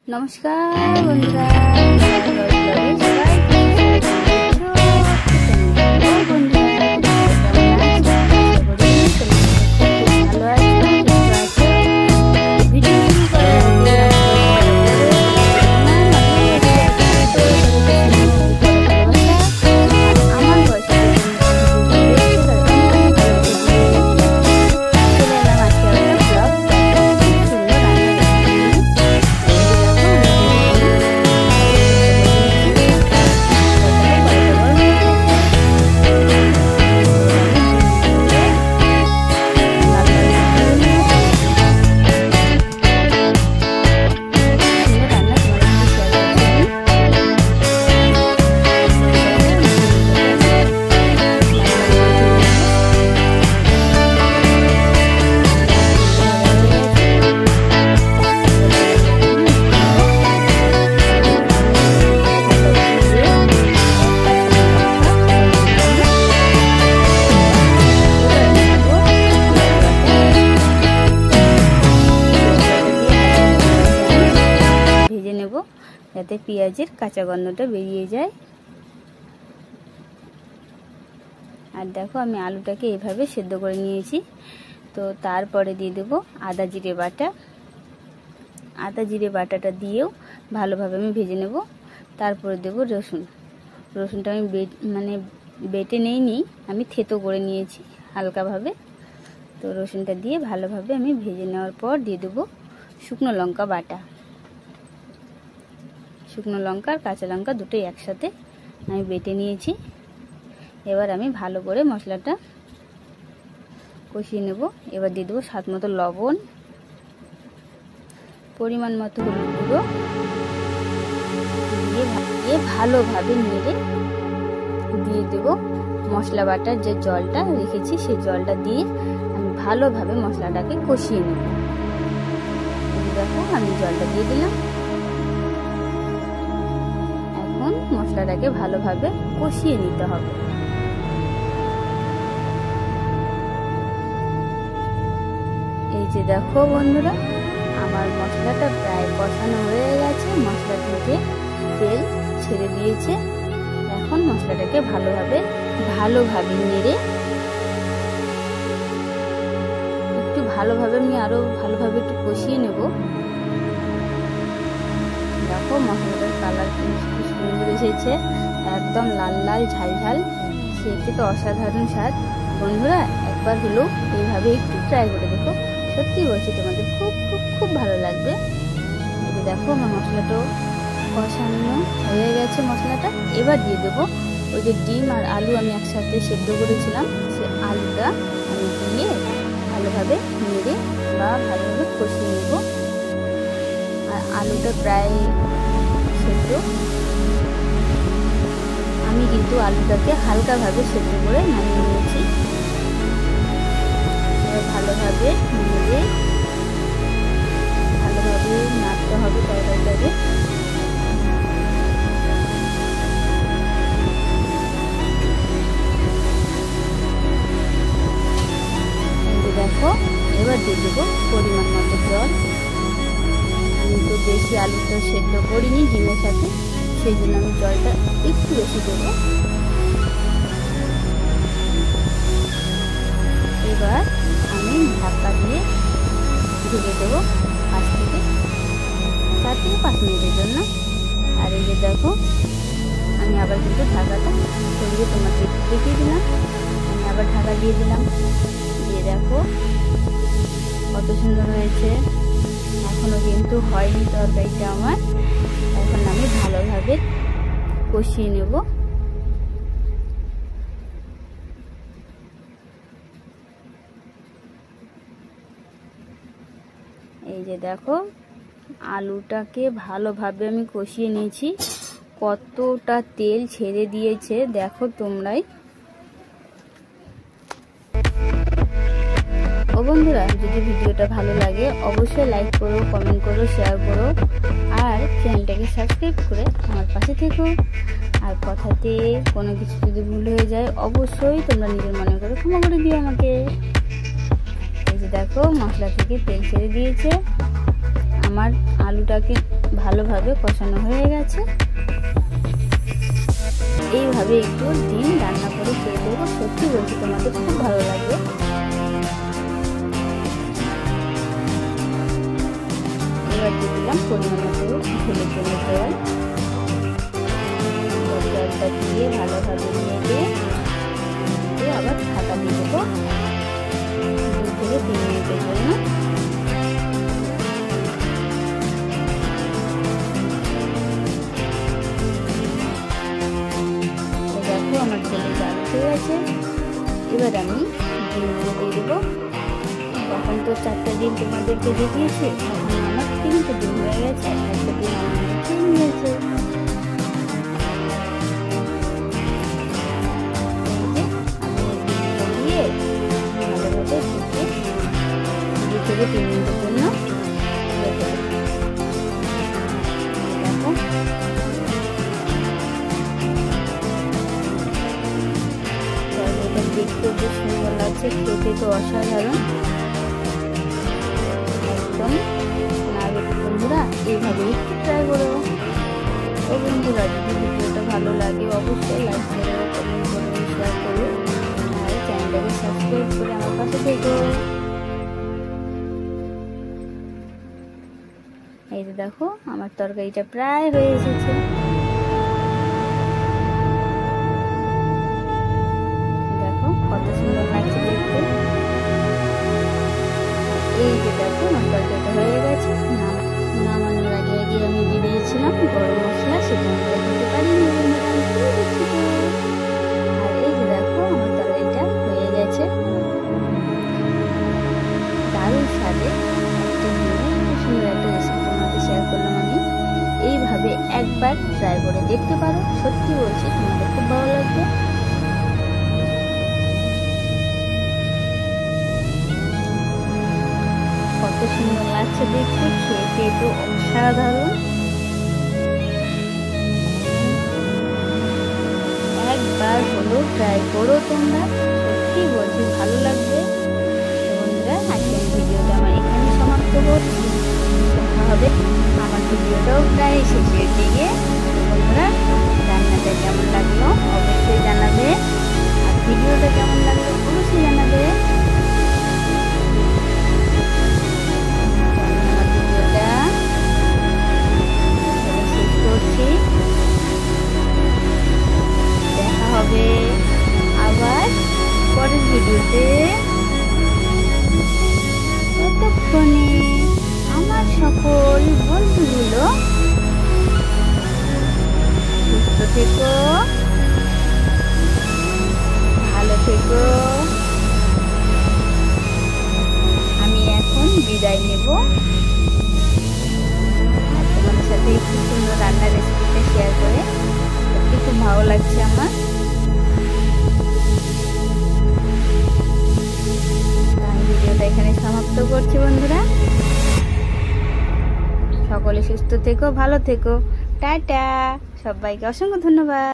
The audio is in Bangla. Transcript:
नमस्कार बंधुरा যাতে পেঁয়াজের কাঁচা গন্ধটা বেরিয়ে যায়। আর দেখো আমি আলুটাকে এভাবে সেদ্ধ করে নিয়েছি। তো তারপরে দিয়ে দেব আদা জিরে বাটা। আদা জিরে বাটাটা দিয়েও ভালোভাবে আমি ভেজে নেব। তারপরে দেব রসুন। রসুনটা আমি বেটে নেইনি, আমি থেতো করে নিয়েছি হালকাভাবে। তো রসুনটা দিয়ে ভালোভাবে আমি ভেজে নেওয়ার পর দিয়ে দেব শুকনো লঙ্কা বাটা। শুকনো লঙ্কা আর কাঁচা লঙ্কা দুটোই একসাথে আমি বেটে নিয়েছি। এবার আমি ভালো করে মশলাটা কষিয়ে নেব। এবার দিয়ে দেবো স্বাদ মতো লবণ, পরিমাণ মতো হলুদ গুঁড়ো দিয়ে ভালোভাবে নেড়ে দিয়ে দেবো মশলা বাটার যে জলটা রেখেছি সেই জলটা দিয়ে আমি ভালোভাবে মশলাটাকে কষিয়ে নেব। দেখো আমি জলটা দিয়ে দিলাম। মশলাটাকে ভালোভাবে কষিয়ে নিতে হবে। এই যে দেখো বন্ধুরা, আমার মশলাটা প্রায় কষানো হয়ে গেছে। মশলা থেকে তেল ছেড়ে দিয়েছে। এখন মশলাটাকে ভালোভাবে নেড়ে আমি আরো ভালোভাবে একটু কষিয়ে নেব। দেখো মশলাটার কালার কিন্তু সুন্দর এসেছে, একদম লাল লাল ঝাল ঝাল, খেতে তো অসাধারণ স্বাদ। বন্ধুরা একবার হলেও এইভাবে একটু ট্রাই করে দেখো, সত্যি বলছি তোমাদের খুব খুব খুব ভালো লাগবে। দেখো আমার মশলাটাও কষানো হয়ে গেছে মশলাটা। এবার দিয়ে দেবো ওই যে ডিম আর আলু আমি একসাথে সেদ্ধ করেছিলাম, সে আলুটা আমি দিয়ে ভালোভাবে নেড়ে বা ভালোভাবে কষিয়ে নেব। আর আলুটা প্রায় সেদ্ধ। আমি কিন্তু আলুটাকে হালকাভাবে সেদ্ধ করে নামিয়ে নিয়েছি। ভালোভাবে নেড়ে ভালোভাবে নাড়তে হবে তরকারিটাকে। দেখো এবার দিয়ে দেবো পরিমাণ মতো জল। আমি তো বেশি আলুটা সেদ্ধ করিনি ডিমের সাথে, সেই জন্য আমি জলটা একটু বেশি দেবো। এবার আমি ঢাকা দিয়ে ঢেকে দেবো 4 থেকে 5 মিনিটের জন্য। আর এই যে দেখো আমি আবার কিন্তু ঢাকাটা সরিয়ে তোমাকে দেখিয়ে দিলাম। আমি আবার ঢাকা দিয়ে দিলাম। দিয়ে দেখো কত সুন্দর হয়েছে। এখনো কিন্তু হয়নি তরকারিটা আমার। এখন আমি ভালোভাবে কষিয়ে নেব। এই যে দেখো আলুটাকে ভালোভাবে আমি কষিয়ে নিয়েছি। কতটা তেল ছেড়ে দিয়েছে দেখো তোমরাই। ও বন্ধুরা, যদি ভিডিওটা ভালো লাগে অবশ্যই লাইক করো, কমেন্ট করো, শেয়ার করো আর চ্যানেলটাকে সাবস্ক্রাইব করে আমার পাশে থেকো। আর কথাতে কোনো কিছু যদি ভুল হয়ে যায় অবশ্যই তোমরা নিজের মনে করে ক্ষমা করে দিও আমাকে। এই যে দেখো মশলা থেকে তেল ছেড়ে দিয়েছে। আমার আলুটাকে ভালোভাবে কষানো হয়ে গেছে। এইভাবে একটু ডিম রান্না করে খেয়ে দেবো, সত্যি বলছি তোমাদের খুব ভালো লাগবে। এবার দিয়ে দিলাম পরিমাণ মতো ঝোলের জন্য জল। জলটা দিয়ে ভালোভাবে নেড়ে আবার ঢাকা দিয়ে দেবো 2 থেকে 3 মিনিটের জন্য। দেখো আমার ঝোলে জাল হয়ে গেছে। এবার আমি ডিমগুলো দিয়ে দেবো। তখন তো 4টা ডিম তোমাদেরকে দিয়ে দিয়েছি, এখন আমার 3টে ডিম হয়ে গেছে, একটা ডিম আমার খেয়ে নিয়েছে। ভালোভাবে 2 থেকে 3 মিনিটের জন্য দেখো দেখতে খুব সুন্দর লাগছে, খেতে তো অসাধারণ একদম। বন্ধুরা এইভাবে একটু ট্রাই করো। ও বন্ধুরা যদি ভিডিওটা ভালো লাগে অবশ্যই লাইক করো, কমেন্ট করো, শেয়ার করো আর চ্যানেলটাকে সাবস্ক্রাইব করে আমার পাশে থেকো। এই যে দেখো আমার তরকারিটা প্রায় হয়ে এসেছে। দেখো কত সুন্দর লাগছে দেখতে। এই যে দেখো আমার তরকারিটা হয়ে গেছে। নামানোর আগে আমি দিয়ে দিয়েছিলাম গরম মশলা, সেটা আমরা দিতে পারিনি। আর এই যে দেখো আমার তরকারিটা হয়ে গেছে। দারুণ স্বাদে একটা সুন্দর একটা রেসিপি তোমাদের শেয়ার করলাম আমি। এইভাবে একবার ট্রাই করে দেখতে পারো, সত্যি বলছি তোমাদের খুব ভালো লাগবে। কত সুন্দর লাগছে দেখতে, খেতে তো অসাধারণ। একবার হলো ট্রাই করো তোমরা, সত্যি বলছি ভালো লাগবে। বন্ধুরা আজকের ভিডিওটা আমার এখানে সমাপ্ত করছি। দেখা হবে আমার ভিডিওটাও প্রায় শেষের দিকে। বন্ধুরা রান্নাটা কেমন লাগলো অবশ্যই জানাবে, আর ভিডিওটা কেমন লাগলো অবশ্যই জানাবে। দেখা হবে আবার পরের ভিডিওতে। ততক্ষণে আমার সকল বন্ধুগুলো সুস্থ থেকো, ভালো থেকো। আমি এখন বিদায় নেব। তোমাদের সাথে খুব সুন্দর রান্নার রেসিপিটা শেয়ার করে সত্যি খুব ভালো লাগছে আমার। ভিডিওটা এখানে সমাপ্ত করছি বন্ধুরা। সকলে সুস্থ থেকো, ভালো থেকো। টাটা, সবাইকে অসংখ্য ধন্যবাদ।